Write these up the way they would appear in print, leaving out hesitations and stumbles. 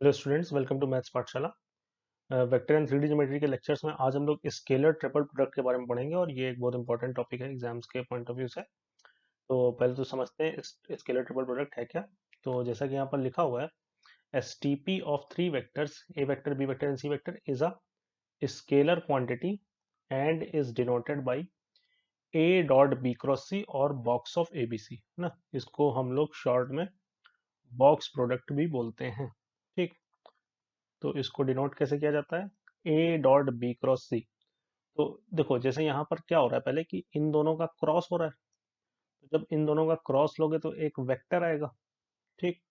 Hello students, welcome to maths पाठशाला। Vector and 3D geometry के lectures में आज हम लोग स्केलर ट्रिपल प्रोडक्ट के बारे में पढ़ेंगे और ये एक बहुत इंपॉर्टेंट टॉपिक है एग्जाम्स के पॉइंट ऑफ व्यू से। तो पहले तो समझते हैं स्केलर ट्रिपल प्रोडक्ट है क्या। तो जैसा कि यहाँ पर लिखा हुआ है, STP of three vectors A vector B vector and C vector is a scalar quantity and is denoted by A dot B cross C और box of A B C, है ना। इसको हम लोग शॉर्ट में बॉक्स प्रोडक्ट भी बोलते हैं। ठीक, तो इसको डिनोट कैसे किया जाता है, ए डॉट बी क्रॉस सी। तो देखो, जैसे यहाँ पर क्या हो रहा है पहले कि इन दोनों का क्रॉस हो रहा है। तो जब इन दोनों का क्रॉस लोगे तो एक वेक्टर आएगा। ठीक,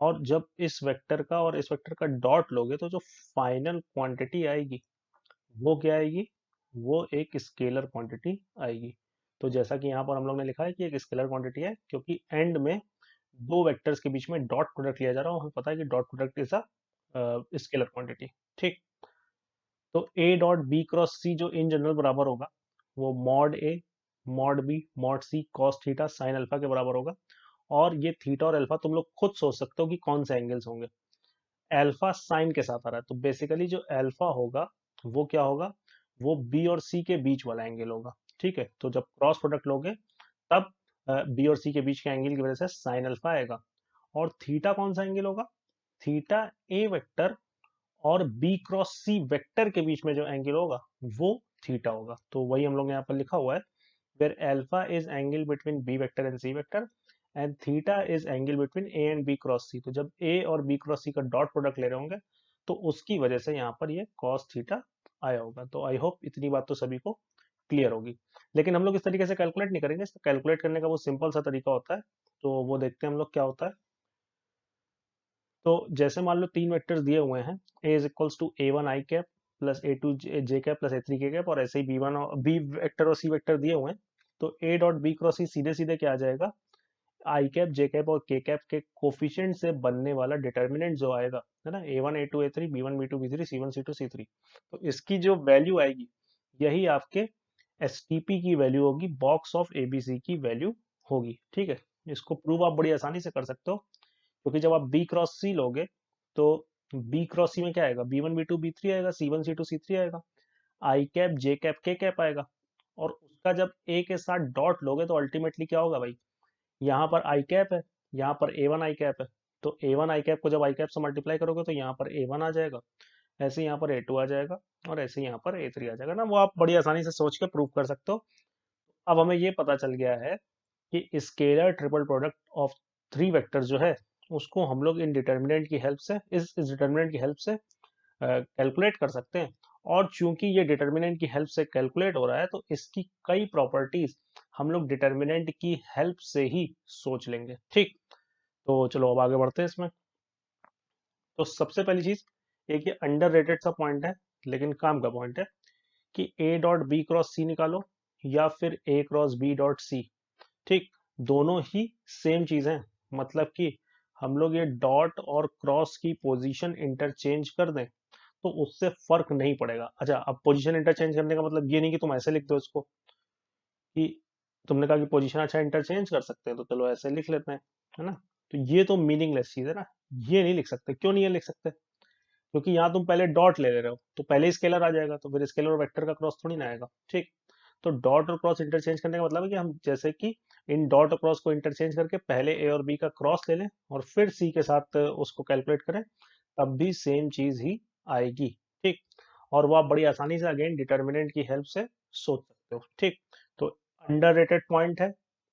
और जब इस वेक्टर का और इस वेक्टर का डॉट लोगे तो जो फाइनल क्वांटिटी आएगी वो क्या आएगी, वो एक स्केलर क्वांटिटी आएगी। तो जैसा कि यहाँ पर हम लोग ने लिखा है कि एक स्केलर क्वांटिटी है क्योंकि एंड में दो वेक्टर्स के बीच में डॉट प्रोडक्ट लिया जा रहा है और हमें पता है कि dot product is a scalar quantity. ठीक, तो A dot B cross C जो इन जनरल बराबर होगा वो mod A mod B mod C cos theta sine alpha के बराबर होगा। और ये थीटा और अल्फा तुम लोग खुद सोच सकते हो कि कौन से एंगल्स होंगे। अल्फा साइन के साथ आ रहा है तो बेसिकली जो अल्फा होगा वो क्या होगा, वो बी और सी के बीच वाला एंगल होगा। ठीक है, तो जब क्रॉस प्रोडक्ट लोगे तब बी और सी के बीच के एंगल की वजह से साइन अल्फा आएगा। और थीटा कौन सा एंगल होगा, थीटा ए वेक्टर और बी क्रॉस सी वेक्टर के बीच में जो एंगल होगा वो थीटा होगा। तो वही हम लोग ने यहाँ पर लिखा हुआ है, where alpha is angle between B vector and C vector and theta is angle between A and B cross C. तो जब ए और बी क्रॉस सी का डॉट प्रोडक्ट ले रहे होंगे तो उसकी वजह से यहाँ पर ये कॉस थीटा आया होगा। तो आई होप इतनी बात तो सभी को क्लियर होगी। लेकिन हम लोग इस तरीके से कैलकुलेट नहीं करेंगे, इसको कैलकुलेट करने का वो सिंपल सा तरीका होता है। तो वो देखते हैं हम लोग क्या होता है। तो जैसे मान लो तीन वेक्टर्स दिए हुए हैं, A is equals to A one I cap plus A two J cap plus A three K cap, और ऐसे ही बी वन और बी वेक्टर और सी वेक्टर दिए हुए हैं। तो A dot B cross C सीधे सीधे क्या आ जाएगा, आई कैप जे कैप और के कैप के कोफिशिएंट से बनने वाला डिटर्मिनेंट जो आएगा, है ना, A one A two A three B one B two B three C one C two C three. तो इसकी जो वैल्यू आएगी यही आपके एसटीपी की वैल्यू होगी, बॉक्स ऑफ एबीसी की वैल्यू होगी। ठीक है, इसको प्रूव आप बड़ी आसानी से कर सकते हो क्योंकि जब आप बी क्रॉस सी लोगे तो बी क्रॉस सी में क्या आएगा, B one B two B three आएगा, C one C two C three आएगा, I cap J cap K cap आएगा। और उसका जब ए के साथ डॉट लोगे तो अल्टीमेटली क्या होगा भाई, यहाँ पर आई कैप है, यहाँ पर ए वन आई कैप है। तो ए वन आई कैप को जब आई कैप से मल्टीप्लाई करोगे तो यहाँ पर ए वन आ जाएगा, ऐसे यहाँ पर ए टू आ जाएगा और ऐसे यहाँ पर ए थ्री आ जाएगा ना। वो आप बड़ी आसानी से सोच के प्रूव कर सकते हो। अब हमें ये पता चल गया है कि scalar triple product of three vector जो है उसको हम लोग इन डिटर्मिनेंट की हेल्प से इस डिटर्मिनेंट की हेल्प से कैलकुलेट कर सकते हैं। और चूंकि ये डिटर्मिनेंट की हेल्प से कैलकुलेट हो रहा है तो इसकी कई प्रॉपर्टीज हम लोग डिटर्मिनेंट की हेल्प से ही सोच लेंगे। ठीक, तो चलो अब आगे बढ़ते हैं इसमें। तो सबसे पहली चीज, एक ये अंडर रेटेड सा पॉइंट है लेकिन काम का पॉइंट है, कि ए डॉट बी क्रॉस सी निकालो या फिर ए क्रॉस बी डॉट सी। ठीक, दोनों ही सेम चीज है। मतलब कि हम लोग ये डॉट और क्रॉस की पोजीशन इंटरचेंज कर दें तो उससे फर्क नहीं पड़ेगा। अच्छा, अब पोजीशन इंटरचेंज करने का मतलब ये नहीं कि तुम ऐसे लिख दो इसको कि तुमने कहा कि पोजीशन अच्छा इंटरचेंज कर सकते हैं तो चलो ऐसे लिख लेते हैं, है ना। तो ये तो मीनिंगलेस चीज है ना, ये नहीं लिख सकते। क्यों नहीं ये लिख सकते, क्योंकि यहाँ तुम पहले डॉट ले रहे हो तो पहले ही स्केलर आ जाएगा, तो फिर स्केलर और वेक्टर का क्रॉस थोड़ी ना आएगा। ठीक, तो डॉट और क्रॉस इंटरचेंज करने का मतलब है कि हम जैसे कि इन डॉट और क्रॉस को इंटरचेंज करके पहले ए और बी का क्रॉस ले लें और फिर सी के साथ उसको कैलकुलेट करें, तब भी सेम चीज ही आएगी। ठीक, और वो आप बड़ी आसानी से अगेन डिटर्मिनेंट की हेल्प से सोच सकते हो। ठीक, तो अंडररेटेड पॉइंट है,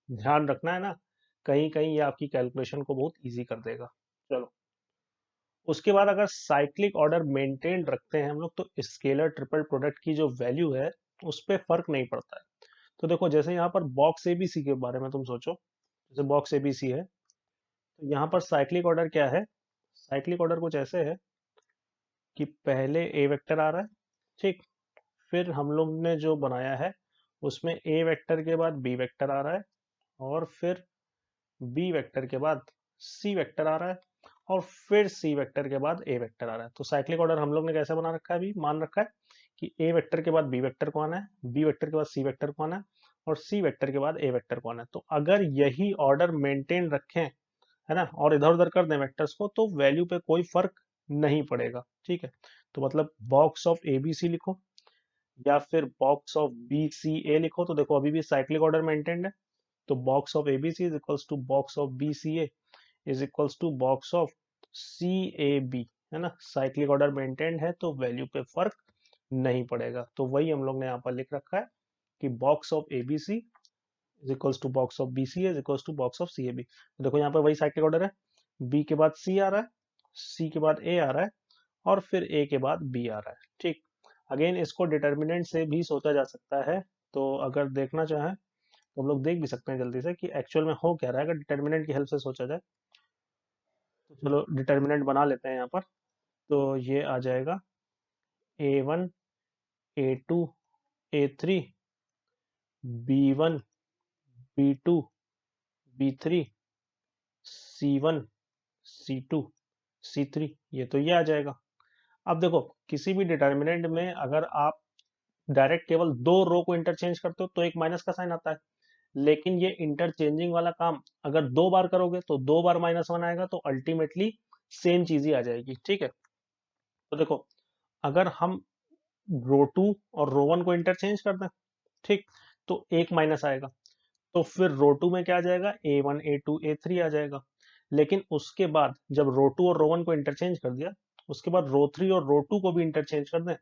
ध्यान रखना है ना, कहीं कहीं ये आपकी कैलकुलेशन को बहुत इजी कर देगा। चलो, उसके बाद अगर साइक्लिक ऑर्डर मेंटेन रखते हैं हम लोग तो स्केलर ट्रिपल प्रोडक्ट की जो वैल्यू है उस पर फर्क नहीं पड़ता है। तो देखो, जैसे यहाँ पर बॉक्स एबीसी के बारे में तुम सोचो, जैसे बॉक्स एबीसी है तो यहाँ पर साइक्लिक ऑर्डर क्या है, साइक्लिक ऑर्डर कुछ ऐसे है कि पहले ए वेक्टर आ रहा है। ठीक, फिर हम लोग ने जो बनाया है उसमें ए वेक्टर के बाद बी वेक्टर आ रहा है और फिर बी वेक्टर के बाद सी वेक्टर आ रहा है और फिर सी वेक्टर के बाद ए वेक्टर आ रहा है। तो साइक्लिक ऑर्डर हम लोग ने कैसे बना रखा है, अभी मान रखा है कि ए वेक्टर के बाद बी वेक्टर को आना है, बी वेक्टर के बाद सी वेक्टर को आना है और सी वेक्टर के बाद ए वेक्टर को आना है। तो अगर यही ऑर्डर मेंटेन रखें, है ना, और इधर उधर कर दें वेक्टर्स को तो वैल्यू पे कोई फर्क नहीं पड़ेगा। ठीक है, तो मतलब box of A B C लिखो या फिर box of B C A लिखो, तो देखो अभी भी साइक्लिक ऑर्डर मेंटेन्ड है। तो box of A B C is equals to box of B C A is equals to box of C A B, है ना, साइक्लिक ऑर्डर मेंटेन्ड है तो वैल्यू पे फर्क नहीं पड़ेगा। तो वही हम लोग ने यहाँ पर लिख रखा है कि box of A B C is equals to box of B C is equals to box of C A B. तो देखो यहाँ पर वही साइक्लिक ऑर्डर है, बी के बाद सी आ रहा है, सी के बाद ए आ रहा है और फिर ए के बाद बी आ रहा है। ठीक, अगेन इसको डिटर्मिनेंट से भी सोचा जा सकता है। तो अगर देखना चाहें तो हम लोग देख भी सकते हैं जल्दी से कि एक्चुअल में हो क्या रहा है अगर डिटर्मिनेंट की हेल्प से सोचा जाए। तो चलो डिटर्मिनेंट बना लेते हैं यहाँ पर। तो ये आ जाएगा A1 A2 A3 B1 B2 B3 C1 C2 C3, ये तो ये आ जाएगा। अब देखो किसी भी डिटर्मिनेंट में अगर आप डायरेक्ट केवल दो रो को इंटरचेंज करते हो तो एक माइनस का साइन आता है, लेकिन ये इंटरचेंजिंग वाला काम अगर दो बार करोगे तो दो बार -1 आएगा, तो अल्टीमेटली सेम चीज ही आ जाएगी। ठीक है, तो देखो अगर हम रो टू और रो वन को इंटरचेंज कर दें, ठीक, तो एक माइनस आएगा, तो फिर रो टू में क्या आ जाएगा, A1 A2 A3 आ जाएगा। लेकिन उसके बाद जब रो टू और रो वन को इंटरचेंज कर दिया, उसके बाद रो थ्री और रो टू को भी इंटरचेंज कर दें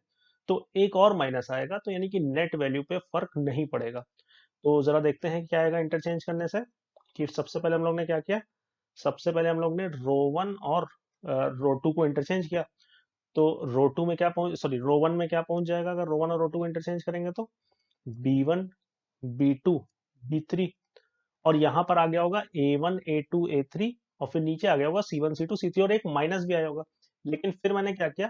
तो एक और माइनस आएगा, तो यानी कि नेट वैल्यू पे फर्क नहीं पड़ेगा। तो जरा देखते हैं क्या आएगा इंटरचेंज करने से। कि सबसे पहले हम लोग ने क्या किया, सबसे पहले हम लोग ने रो वन और रो टू को इंटरचेंज किया। तो रो टू में क्या पहुंच सॉरी रो वन में क्या पहुंच जाएगा अगर रो वन और रो टू को इंटरचेंज करेंगे, तो B1 B2 B3, और यहाँ पर आ गया होगा A1 A2 A3, और फिर नीचे आ गया होगा C1 C2 C3 और एक माइनस भी आया होगा। लेकिन फिर मैंने क्या किया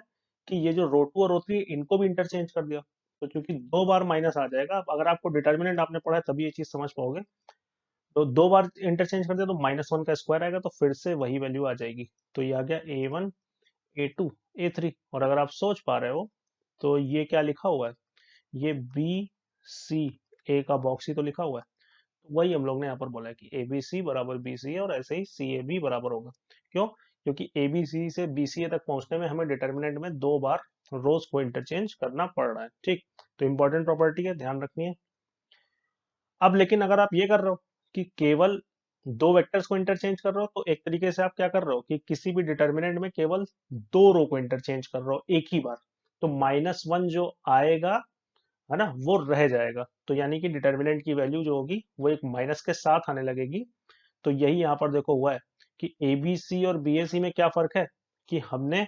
कि ये जो रो टू और रो थ्री इनको भी इंटरचेंज कर दिया। तो क्योंकि दो बार माइनस आ जाएगा, अब अगर आपको डिटर्मिनेंट आपने पढ़ा है तभी ये चीज समझ पाओगे। तो दो बार इंटरचेंज कर दिया तो -1 का स्क्वायर आएगा, तो फिर से वही वैल्यू आ जाएगी। तो ये आ गया A1 A2 A3, और अगर आप सोच पा रहे हो तो ये क्या लिखा हुआ है, ये बी सी ए का बॉक्स ही तो लिखा हुआ है। तो वही हम लोग ने यहाँ पर बोला है कि ए बी सी बराबर बी सी है, और ऐसे ही सी ए बी बराबर होगा। क्यों, क्योंकि ए बी सी से बी सी ए तक पहुंचने में हमें डिटर्मिनेंट में दो बार रोज को इंटरचेंज करना पड़ रहा है। ठीक, तो इंपॉर्टेंट प्रॉपर्टी है, ध्यान रखनी है। अब लेकिन अगर आप ये कर रहे हो कि केवल दो वेक्टर्स को इंटरचेंज कर रहे हो, तो एक तरीके से आप क्या कर रहे हो कि किसी भी डिटर्मिनेंट में केवल दो रो को इंटरचेंज कर रहे हो एक ही बार, तो -1 जो आएगा, है ना, वो रह जाएगा। तो यानी कि डिटर्मिनेंट की वैल्यू जो होगी वो एक माइनस के साथ आने लगेगी। तो यही यहाँ पर देखो हुआ है कि ए बी सी और बी ए सी में क्या फर्क है कि हमने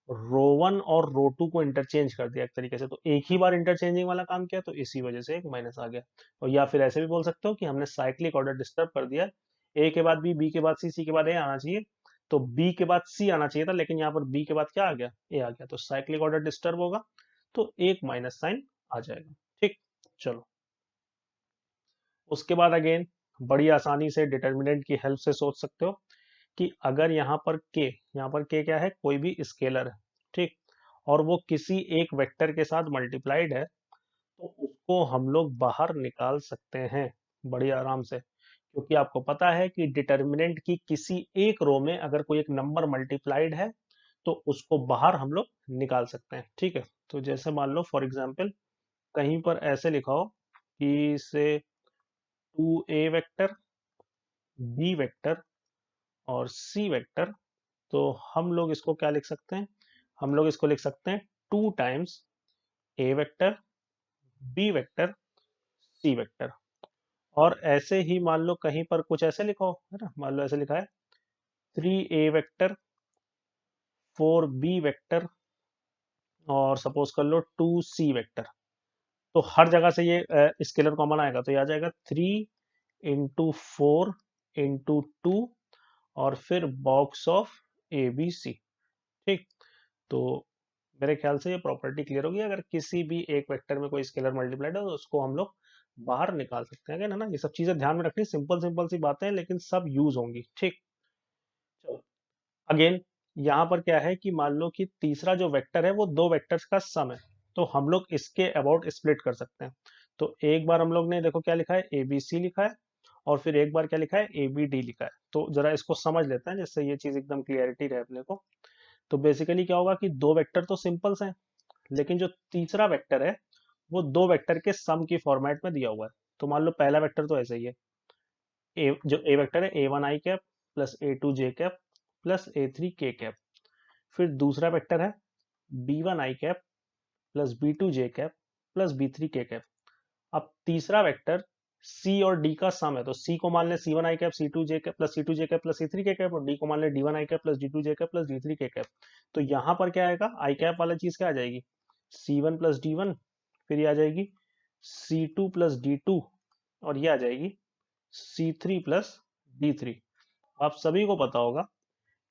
रो वन और रो टू को इंटरचेंज कर दिया एक तरीके से, तो एक ही बार इंटरचेंजिंग वाला काम किया, तो इसी वजह से एक माइनस आ गया। और या फिर ऐसे भी बोल सकते हो कि हमने साइक्लिक ऑर्डर डिस्टर्ब कर दिया, ए के बाद बी के बाद सी के बाद ए आना चाहिए, तो बी के बाद सी आना चाहिए था, लेकिन यहाँ पर बी के बाद क्या आ गया, ए आ गया, तो साइक्लिक ऑर्डर डिस्टर्ब होगा, तो एक माइनस साइन आ जाएगा। ठीक, चलो उसके बाद अगेन बड़ी आसानी से डिटर्मिनेंट की हेल्प से सोच सकते हो कि अगर यहाँ पर के क्या है, कोई भी स्केलर है, ठीक, और वो किसी एक वेक्टर के साथ मल्टीप्लाइड है, तो उसको हम लोग बाहर निकाल सकते हैं बड़ी आराम से, क्योंकि आपको पता है कि डिटर्मिनेंट की किसी एक रो में अगर कोई एक नंबर मल्टीप्लाइड है तो उसको बाहर हम लोग निकाल सकते हैं। ठीक है, तो जैसे मान लो फॉर एग्जाम्पल कहीं पर ऐसे लिखा हो कि से 2a वेक्टर बी वेक्टर और सी वेक्टर, तो हम लोग इसको क्या लिख सकते हैं, हम लोग इसको लिख सकते हैं 2 times A vector B vector C vector. और ऐसे ही मान लो कहीं पर कुछ ऐसे लिखो, है ना, मान लो ऐसे लिखा है 3a वेक्टर 4b वेक्टर और सपोज कर लो 2c वेक्टर। तो हर जगह से ये स्केलर कॉमन आएगा, तो ये आ जाएगा 3 × 4 × 2 और फिर box of A B C. ठीक, तो मेरे ख्याल से ये प्रॉपर्टी क्लियर होगी, अगर किसी भी एक वेक्टर में कोई स्केलर मल्टीप्लाइड है तो उसको हम लोग बाहर निकाल सकते हैं, है ना। ये सब चीजें ध्यान में रखनी, सिंपल सिंपल सी बातें हैं लेकिन सब यूज होंगी। ठीक, चलो अगेन यहाँ पर क्या है कि मान लो कि तीसरा जो वेक्टर है वो दो वेक्टर्स का सम है, तो हम लोग इसके अबाउट स्प्लिट कर सकते हैं। तो एक बार हम लोग ने देखो क्या लिखा है, ए बी सी लिखा है, और फिर एक बार क्या लिखा है, ए बी डी लिखा है। तो जरा इसको समझ लेते हैं जिससे ये चीज एकदम क्लियरिटी रहे अपने को। तो बेसिकली क्या होगा कि दो वेक्टर तो सिंपल्स हैं, लेकिन जो तीसरा वेक्टर है वो दो वेक्टर के सम की फॉर्मेट में दिया हुआ है। तो मान लो पहला वेक्टर तो ऐसे ही है, जो ए वेक्टर है A one I cap plus A two J cap plus A three K cap. फिर दूसरा वेक्टर है B one I cap plus B two J cap plus B three K cap. अब तीसरा vector C और D का सम है, तो सी को मान ले C one I cap C two J cap plus C two J cap plus C three K cap, और डी को मान ले D one I cap plus D two J cap plus D three K cap. तो यहाँ पर क्या आएगा, I cap वाला चीज क्या आ जाएगी, C one plus D one, फिर ये आ जाएगी C two plus D two, और ये आ जाएगी C three plus D three. आप सभी को पता होगा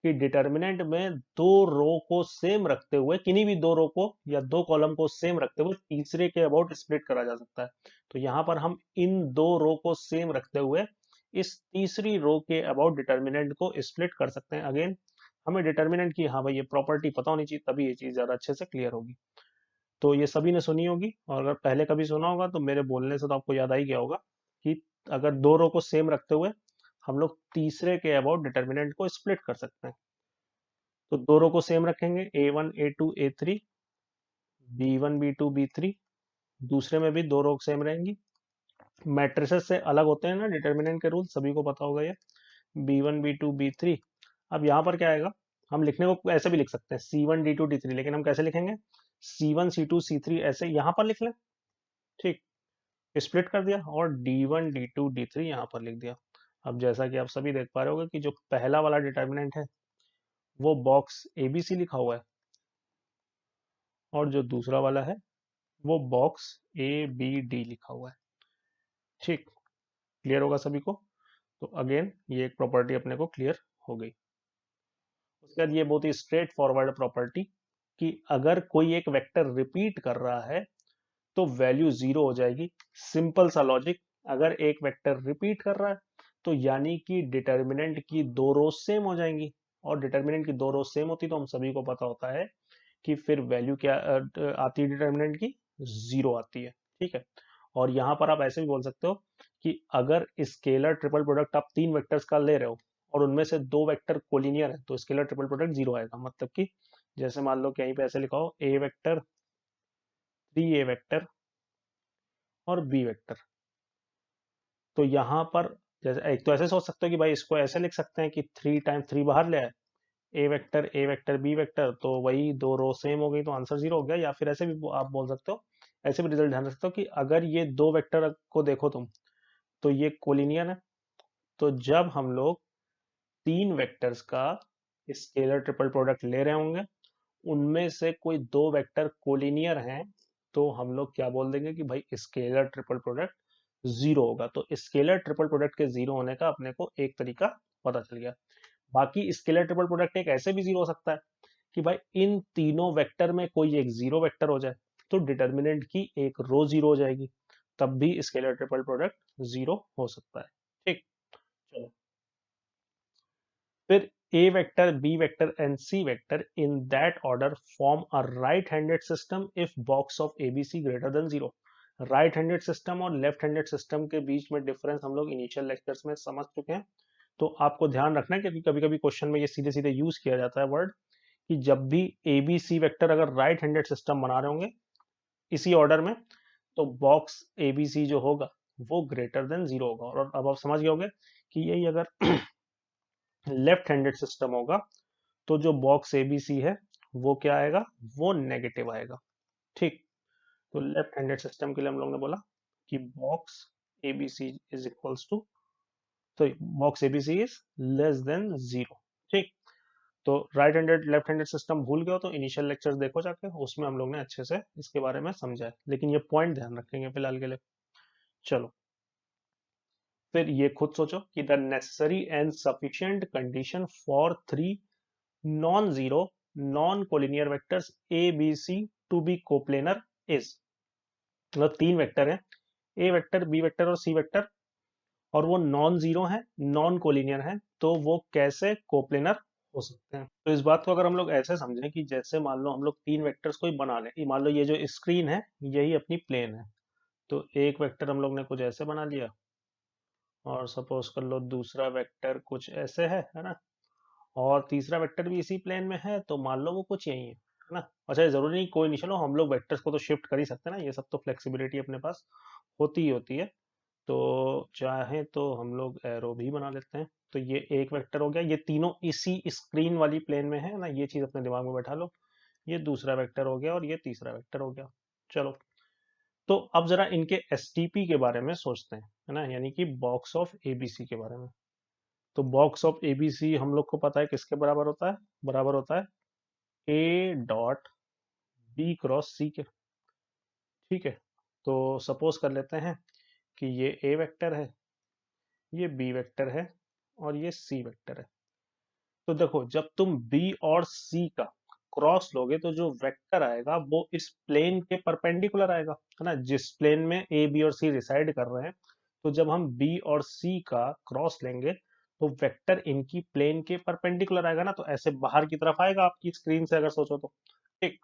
कि डिटर्मिनेंट में दो रो को सेम रखते हुए, किन्हीं भी दो रो को या दो कॉलम को सेम रखते हुए तीसरे के अबाउट स्प्लिट करा जा सकता है। तो यहाँ पर हम इन दो रो को सेम रखते हुए इस तीसरी रो के अबाउट डिटर्मिनेंट को स्प्लिट कर सकते हैं। अगेन हमें डिटर्मिनेंट की, हाँ भाई, ये प्रॉपर्टी पता होनी चाहिए, तभी ये चीज ज्यादा अच्छे से क्लियर होगी। तो ये सभी ने सुनी होगी, और अगर पहले कभी सुना होगा तो मेरे बोलने से तो आपको याद आ ही गया होगा कि अगर दो रो को सेम रखते हुए हम लोग तीसरे के अबाउट डिटर्मिनेंट को स्प्लिट कर सकते हैं। तो दो रो को सेम रखेंगे, A one A two A three, B one B two B three. दूसरे में भी दो रो सेम रहेंगी। मैट्रिसेस से अलग होते हैं ना डिटर्मिनेंट के रूल, सभी को पता होगा ये, B one B two B three. अब यहाँ पर क्या आएगा, हम लिखने को ऐसे भी लिख सकते हैं C one D two D three, लेकिन हम कैसे लिखेंगे, C one C two C three ऐसे यहाँ पर लिख लें। ठीक, स्प्लिट कर दिया और D one D two D three यहाँ पर लिख दिया। अब जैसा कि आप सभी देख पा रहे होगे कि जो पहला वाला डिटर्मिनेंट है वो बॉक्स एबीसी लिखा हुआ है, और जो दूसरा वाला है वो बॉक्स ए बी डी लिखा हुआ है। ठीक, क्लियर होगा सभी को। तो अगेन ये एक प्रॉपर्टी अपने को क्लियर हो गई। उसके बाद ये बहुत ही स्ट्रेट फॉरवर्ड प्रॉपर्टी कि अगर कोई एक वेक्टर रिपीट कर रहा है तो वैल्यू जीरो हो जाएगी। सिंपल सा लॉजिक, अगर एक वेक्टर रिपीट कर रहा है तो यानी कि डिटर्मिनेंट की दो रो सेम हो जाएंगी, और डिटर्मिनेंट की दो रो सेम होती तो हम सभी को पता होता है कि फिर वैल्यू क्या आती है डिटर्मिनेंट की, जीरो आती है। ठीक है, और यहाँ पर आप ऐसे भी बोल सकते हो कि अगर स्केलर ट्रिपल प्रोडक्ट आप तीन वेक्टर्स का ले रहे हो और उनमें से दो वेक्टर कोलिनियर है तो स्केलर ट्रिपल प्रोडक्ट जीरो आएगा। मतलब कि जैसे मान लो कि यहीं पे ऐसे लिखा हो ए वेक्टर, थ्री ए वेक्टर और बी वेक्टर। तो यहाँ पर जैसे एक तो ऐसे सोच सकते हो कि भाई इसको ऐसे लिख सकते हैं कि थ्री टाइम थ्री बाहर ले आए, ए वेक्टर बी वेक्टर, तो वही दो रो सेम हो गई तो आंसर जीरो हो गया। या फिर ऐसे भी आप बोल सकते हो, ऐसे भी रिजल्ट ध्यान रख सकते हो कि अगर ये दो वेक्टर को देखो तुम तो ये कोलिनियर है। तो जब हम लोग तीन वेक्टर्स का स्केलर ट्रिपल प्रोडक्ट ले रहे होंगे, उनमें से कोई दो वेक्टर कोलिनियर हैं, तो हम लोग क्या बोल देंगे कि भाई स्केलर ट्रिपल प्रोडक्ट जीरो होगा। तो स्केलर ट्रिपल प्रोडक्ट के जीरो होने का अपने को एक तरीका पता चल गया। बाकी स्केलर ट्रिपल प्रोडक्ट एक ऐसे भी जीरो हो सकता है कि भाई इन तीनों वेक्टर में कोई एक जीरो वेक्टर हो जाए, तो डिटर्मिनेंट की एक रो जीरो हो जाएगी, तब भी स्केलर ट्रिपल प्रोडक्ट जीरो हो सकता है। ठीक, चलो फिर A vector B vector and C vector in that order form a right handed system if box of ABC greater than zero. Right handed system और लेफ्ट हैंडेड सिस्टम के बीच में डिफरेंस हम लोग इनिशियल लेक्चर्स में समझ चुके हैं। तो आपको ध्यान रखना है क्योंकि कभी कभी क्वेश्चन में ये सीधे सीधे यूज किया जाता है वर्ड, कि जब भी ए बी सी वेक्टर अगर राइट हैंडेड सिस्टम बना रहे होंगे इसी ऑर्डर में, तो बॉक्स ए बी सी जो होगा वो ग्रेटर देन जीरो होगा। और अब आप समझ गए होंगे कि यही अगर लेफ्ट हैंडेड सिस्टम होगा तो जो बॉक्स ए बी सी है वो क्या आएगा, वो नेगेटिव आएगा। ठीक, तो लेफ्ट हैंडेड सिस्टम के लिए हम लोग ने बोला कि box A B C is equals to, तो box ABC is less than zero. ठीक, तो right handed left handed system भूल गए हो तो इनिशियल लेक्चर्स देखो जाके, उसमें हम लोग ने अच्छे से इसके बारे में समझा है, लेकिन ये पॉइंट ध्यान रखेंगे फिलहाल के लिए। चलो फिर ये खुद सोचो कि the necessary and sufficient condition for three non zero non collinear vectors A B C to be coplanar is. मतलब तीन वेक्टर है, ए वेक्टर बी वेक्टर और सी वेक्टर, और वो नॉन जीरो है नॉन कोलिनियर है, तो वो कैसे कोप्लेनर हो सकते हैं। तो इस बात को अगर हम लोग ऐसे समझें कि जैसे मान लो हम लोग तीन वेक्टर्स को ही बना लें, मान लो ये जो स्क्रीन है यही अपनी प्लेन है, तो एक वेक्टर हम लोग ने कुछ ऐसे बना लिया और सपोज कर लो दूसरा वेक्टर कुछ ऐसे है ना, और तीसरा वेक्टर भी इसी प्लेन में है, तो मान लो वो कुछ यही है ना। अच्छा ये जरूरी नहीं, कोई नहीं, चलो हम लोग वेक्टर्स को तो शिफ्ट कर ही सकते हैं ना, ये सब तो फ्लेक्सिबिलिटी अपने पास होती ही होती है। तो चाहे तो हम लोग एरो भी बना लेते हैं। तो ये एक वेक्टर हो गया, ये तीनों इसी स्क्रीन वाली प्लेन में है ना, ये चीज अपने दिमाग में बैठा लो। ये दूसरा वेक्टर हो गया और ये तीसरा वेक्टर हो गया। चलो, तो अब जरा इनके एसटीपी के बारे में सोचते हैं, है ना, यानी कि बॉक्स ऑफ एबीसी के बारे में। तो बॉक्स ऑफ एबीसी हम लोग को पता है किसके बराबर होता है, बराबर होता है ए डॉट बी क्रॉस सी के। ठीक है, तो सपोज कर लेते हैं कि ये ए वेक्टर है, ये बी वेक्टर है और ये सी वेक्टर है। तो देखो, जब तुम बी और सी का क्रॉस लोगे तो जो वेक्टर आएगा वो इस प्लेन के परपेंडिकुलर आएगा, है ना, जिस प्लेन में ए बी और सी रिसाइड कर रहे हैं। तो जब हम बी और सी का क्रॉस लेंगे तो वेक्टर इनकी प्लेन के परपेंडिकुलर आएगा ना, तो ऐसे बाहर की तरफ आएगा आपकी स्क्रीन से, अगर सोचो तो। ठीक,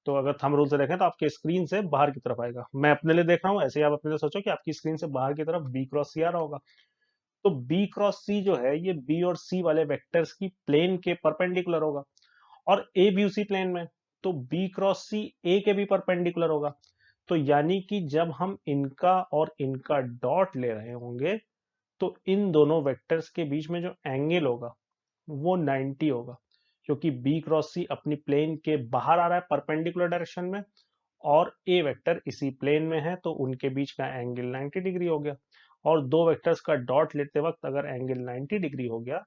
तो अगर थंब रूल से देखें तो आपकी स्क्रीन से बाहर की तरफ आएगा। मैं अपने लिए देख रहा हूँ, ऐसे ही आप अपने लिए सोचो कि आपकी स्क्रीन से बाहर की तरफ बी क्रॉस सी आ रहा होगा। तो बी क्रॉस सी जो है ये बी और सी वाले वेक्टर्स की प्लेन के परपेंडिकुलर होगा, और ए भी उसी प्लेन में, तो बी क्रॉस सी ए के भी परपेंडिकुलर होगा। तो यानी कि जब हम इनका और इनका डॉट ले रहे होंगे तो इन दोनों वेक्टर्स के बीच में जो एंगल होगा वो 90 होगा, क्योंकि बी क्रॉस सी अपनी प्लेन के बाहर आ रहा है परपेंडिकुलर डायरेक्शन में, और ए वेक्टर इसी प्लेन में है, तो उनके बीच का एंगल 90 डिग्री हो गया। और दो वेक्टर्स का डॉट लेते वक्त अगर एंगल 90 डिग्री हो गया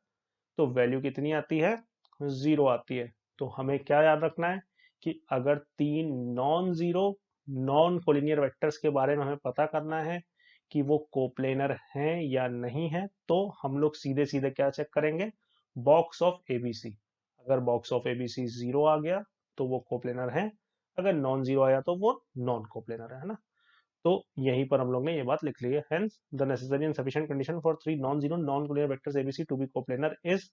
तो वैल्यू कितनी आती है, जीरो आती है। तो हमें क्या याद रखना है कि अगर तीन non zero non collinear vectors के बारे में हमें पता करना है कि वो कोप्लेनर हैं या नहीं है, तो हम लोग सीधे सीधे क्या चेक करेंगे, बॉक्स ऑफ एबीसी। अगर बॉक्स ऑफ एबीसी जीरो आ गया तो वो कोप्लेनर है, अगर नॉन जीरो आया तो वो नॉन कोप्लेनर है ना। तो यहीं पर हम लोग ने ये बात लिख ली है, hence the necessary and sufficient condition for three non zero non collinear vectors ABC to be coplanar is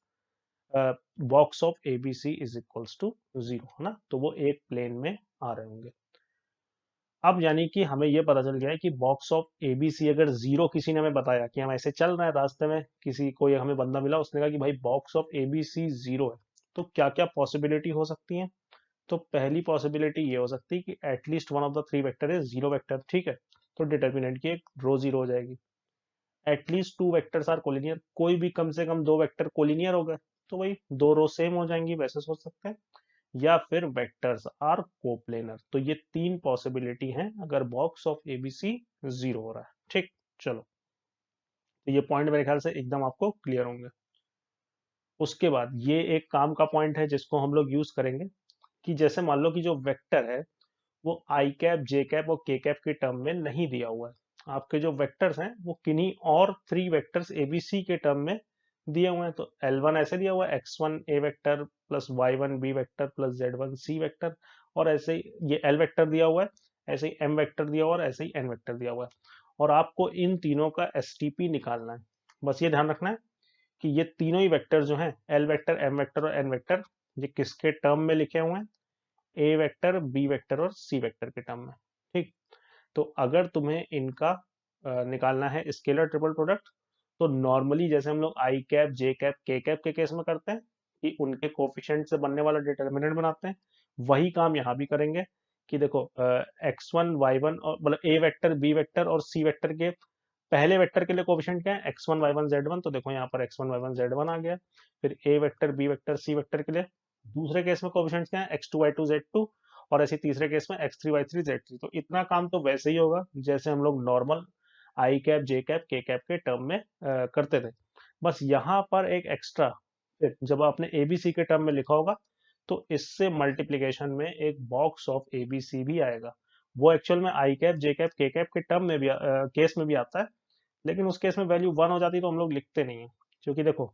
box of ABC is equals to zero, है ना, तो वो एक प्लेन में आ रहे होंगे। अब यानी कि हमें ये पता चल गया है कि बॉक्स ऑफ एबीसी अगर जीरो, किसी ने हमें बताया कि हम ऐसे चल रहे हैं रास्ते में, किसी कोई हमें बंदा मिला, उसने कहा कि भाई बॉक्स ऑफ एबीसी जीरो है, तो क्या क्या पॉसिबिलिटी हो सकती है। तो पहली पॉसिबिलिटी ये हो सकती है कि at least one of the three vector is zero vector. ठीक है, तो डिटर्मिनेंट की एक रो जीरो हो जाएगी। At least two vectors are collinear, कोई भी कम से कम दो वेक्टर कोलिनियर हो गए, तो वही दो रो सेम हो जाएंगी, वैसे सोच सकते हैं। या फिर वेक्टर्स आर कोप्लेनर। तो ये तीन पॉसिबिलिटी हैं अगर बॉक्स ऑफ एबीसी जीरो हो रहा है। ठीक, चलो, तो ये पॉइंट मेरे ख्याल से एकदम आपको क्लियर होंगे। उसके बाद ये एक काम का पॉइंट है जिसको हम लोग यूज करेंगे, कि जैसे मान लो कि जो वेक्टर है वो आई कैप जे कैप और के कैप के टर्म में नहीं दिया हुआ है, आपके जो वेक्टर्स हैं वो किन्हीं और थ्री वेक्टर्स एबीसी के टर्म में दिए हुए हैं। तो L1 ऐसे दिया हुआ है, x1 A vector plus y1 B vector plus z1 C vector, और ऐसे ही ये L वेक्टर दिया हुआ है, ऐसे ही m वेक्टर दिया हुआ है, और ऐसे ही n वेक्टर दिया हुआ है। और आपको इन तीनों का एसटीपी निकालना है। बस ये ध्यान रखना है कि ये तीनों ही वेक्टर जो हैं, L वेक्टर, m वेक्टर और n वेक्टर, ये किसके टर्म में लिखे हुए हैं, ए वेक्टर, बी वेक्टर और सी वेक्टर के टर्म में। ठीक, तो अगर तुम्हें इनका निकालना है स्केलर ट्रिपल प्रोडक्ट, तो नॉर्मली जैसे हम लोग आई cap J cap K cap के केस में करते हैं कि उनके कोफिशिएंट से बनने वाला डिटर्मिनेंट बनाते हैं, वही काम यहाँ भी करेंगे। कि देखो x1 y1 और मतलब ए वेक्टर बी वेक्टर और सी वेक्टर के पहले वेक्टर के लिए कोफिशिएंट क्या है, x1 y1 z1, तो देखो यहाँ पर x1 y1 z1 आ गया। फिर A vector B vector C vector के लिए दूसरे केस में कोफिशिएंट्स क्या है, x2y2 z2, और ऐसे तीसरे केस में x3y3 z3। तो इतना काम तो वैसे ही होगा जैसे हम लोग नॉर्मल आई cap J cap K cap के टर्म में करते थे। बस यहाँ पर एक एक्स्ट्रा, जब आपने एबीसी के टर्म में लिखा होगा तो इससे मल्टीप्लीकेशन में एक बॉक्स ऑफ एबीसी भी आएगा। वो एक्चुअल में आई cap J cap K cap के टर्म में भी केस में भी आता है, लेकिन उस केस में वैल्यू वन हो जाती तो हम लोग लिखते नहीं है। क्योंकि देखो,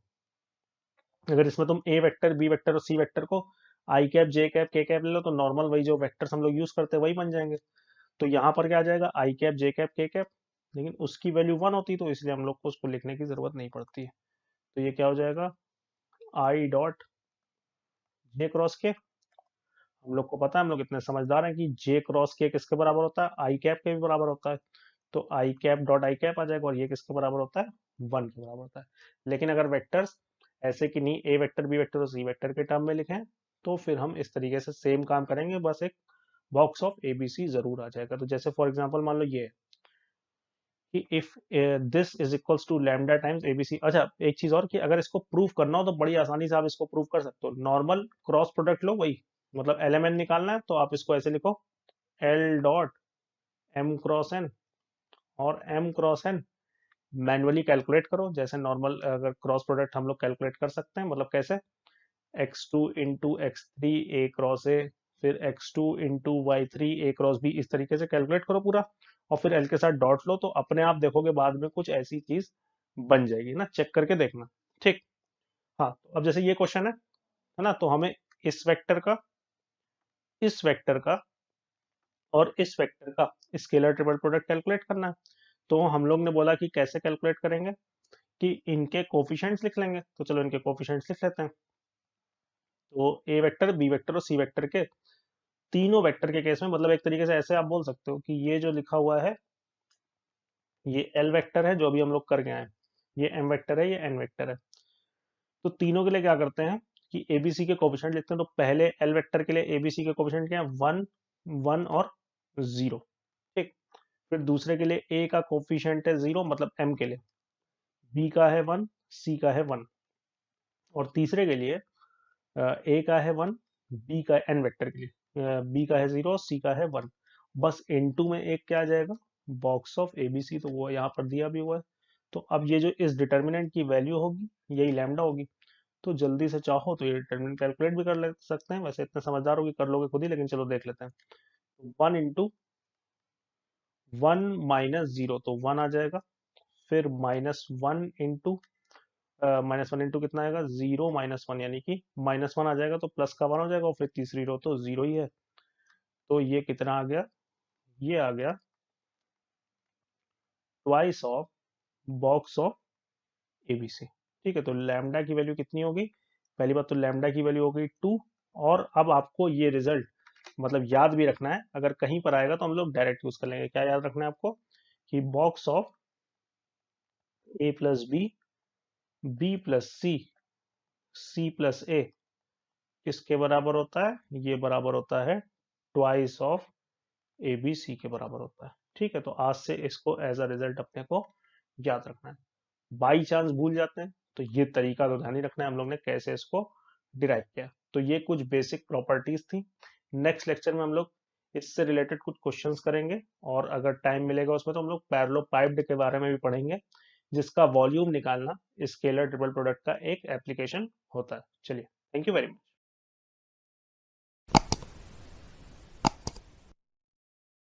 अगर इसमें तुम ए वेक्टर बी वेक्टर और सी वेक्टर को आई cap J cap K cap ले लो तो नॉर्मल वही जो वेक्टर्स हम लोग यूज करते हैं वही बन जाएंगे। तो यहाँ पर क्या आ जाएगा, आई cap J cap K cap, लेकिन उसकी वैल्यू वन होती तो इसलिए हम लोग को उसको लिखने की जरूरत नहीं पड़ती है। तो ये क्या हो जाएगा, आई डॉट जे क्रॉस के। हम लोग को पता है, हम लोग इतने समझदार हैं कि जे क्रॉस के किसके बराबर होता है, आई कैप के भी बराबर होता है। तो आई कैप डॉट आई कैप आ जाएगा, और ये किसके बराबर होता है, 1 के बराबर होता है। लेकिन अगर वेक्टर्स ऐसे कि नहीं ए वेक्टर बी वेक्टर और सी वेक्टर के टर्म में लिखें, तो फिर हम इस तरीके से सेम काम करेंगे, बस एक box of A B C जरूर आ जाएगा। तो जैसे फॉर एग्जांपल मान लो ये है कि if this is equals to lambda times ABC. अच्छा, एक चीज और कि अगर इसको प्रूव करना हो तो बड़ी आसानी से आप इसको प्रूव कर सकते हो। नॉर्मल क्रॉस प्रोडक्ट लो, वही मतलब एलएमएन निकालना है तो आप इसको ऐसे लिखो, L dot M cross N, और M cross N manually calculate करो, जैसे नॉर्मल अगर क्रॉस प्रोडक्ट हम लोग कैलकुलेट कर सकते हैं। मतलब कैसे, x2 इंटू एक्स थ्री ए क्रॉस ए, फिर x2 इंटू वाई थ्री ए क्रॉस बी, इस तरीके से कैलकुलेट करो पूरा, और फिर एल के साथ डॉट लो, तो अपने आप देखोगे बाद में कुछ ऐसी चीज बन जाएगी ना, चेक करके देखना। ठीक। हाँ, तो अब जैसे ये क्वेश्चन है ना, तो हमें इस वेक्टर का, इस वेक्टर का और इस वेक्टर का स्केलर ट्रिपल प्रोडक्ट कैलकुलेट करना है। तो हम लोग ने बोला कि कैसे कैलकुलेट करेंगे, कि इनके कोफिशिएंट्स लिख लेंगे। तो चलो इनके कोफिशिएंट्स लिख लेते हैं। तो ए वेक्टर बी वेक्टर और सी वेक्टर के, तीनों वेक्टर के केस में, मतलब एक तरीके से ऐसे आप बोल सकते हो कि ये जो लिखा हुआ है ये एल वेक्टर है जो अभी हम लोग कर गए हैं, ये एम वेक्टर है, ये एन वेक्टर है। तो तीनों के लिए क्या करते हैं कि एबीसी के कोफिशिएंट लिखते हैं। तो पहले एल वेक्टर के लिए एबीसी के कोफिशिएंट क्या है, 1, 1 और 0। ठीक। फिर दूसरे के लिए ए का कोफिशिएंट है 0, मतलब एम के लिए, बी का है 1, सी का है 1, और तीसरे के लिए ए का है 1, बी का एन वेक्टर के लिए बी का है 0, सी का है 1। बस इनटू में एक क्या आ जाएगा, बॉक्स ऑफ एबीसी, तो वो यहाँ पर दिया भी हुआ है। तो अब ये जो इस डिटर्मिनेंट की वैल्यू होगी यही लैम्डा होगी। तो जल्दी से चाहो तो ये डिटर्मिनेंट कैलकुलेट भी कर ले सकते हैं, वैसे इतने समझदार हो कि कर लोगे खुद ही, लेकिन चलो देख लेते हैं। 1 इंटू 1 माइनस 0, तो 1 आ जाएगा। फिर -1 इंटू कितना आएगा, 0 - 1, यानी कि -1 आ जाएगा, तो प्लस का 1 हो जाएगा, और फिर तीसरी रो तो 0 ही है। तो ये कितना आ गया, ये आ गया twice of box of ABC. ठीक है, तो लैम्डा की वैल्यू कितनी होगी, पहली बात तो लैम्डा की वैल्यू हो गई 2। और अब आपको ये रिजल्ट मतलब याद भी रखना है, अगर कहीं पर आएगा तो हम लोग डायरेक्ट यूज कर लेंगे। क्या याद रखना है आपको, कि box of A plus B, B plus C, C plus A किसके बराबर होता है, ये बराबर होता है twice of A B C के बराबर होता है। ठीक है, तो आज से इसको एज अ रिजल्ट अपने को याद रखना है। बाई चांस भूल जाते हैं तो ये तरीका तो ध्यान ही रखना है हम लोग ने कैसे इसको डिराइव किया। तो ये कुछ बेसिक प्रॉपर्टीज थी। नेक्स्ट लेक्चर में हम लोग इससे रिलेटेड कुछ क्वेश्चंस करेंगे, और अगर टाइम मिलेगा उसमें तो हम लोग पैरेललोपाइप्ड के बारे में भी पढ़ेंगे, जिसका वॉल्यूम निकालना स्केलर ट्रिपल प्रोडक्ट का एक एप्लीकेशन होता है। चलिए, थैंक यू वेरी मच।